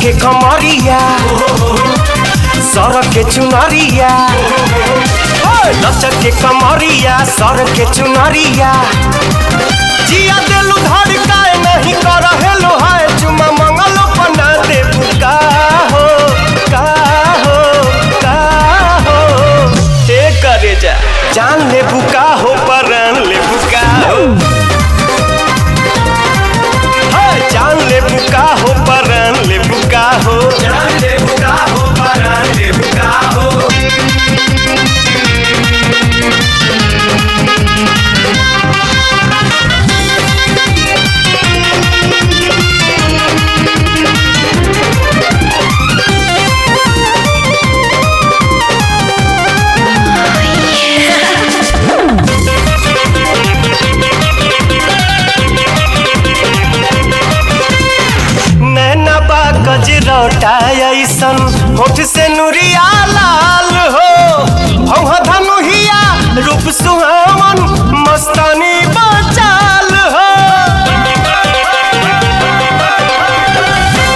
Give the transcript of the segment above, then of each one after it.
के कमरिया सर के चुनरिया लचक के कमरिया सर के चुनरिया जिया देलू धड़काए नहीं कर हेलो हाय चुमा मंगलो पना दे बुका हो का हो का हो हे करे जा जान ले बुका हो परान ले बुका हो जान ले बुका हो परान ले बुका हो जान ले बुका हो परान ले बुका हो गजरौटा ऐसन होठ से नुरिया लाल हो भौहा धनुहिया रूप सुहावन मस्तानी बचाल हो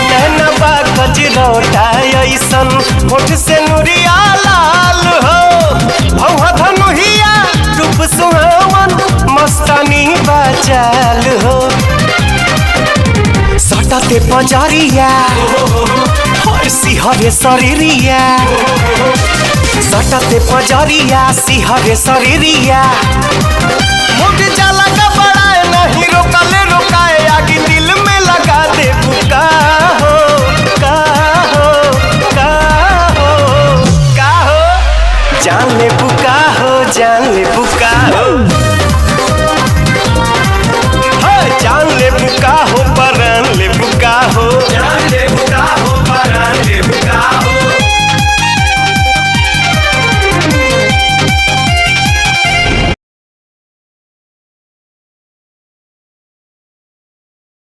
नैनबा गजरौटा ऐसन होठ से नुरिया लाल हो भौहा धनुहिया रूप सुहावन मस्तानी बचाल हो सटते पजरिया सिहरे शरीरिया सटते पजरिया सिहरे शरीरिया मुझ जाला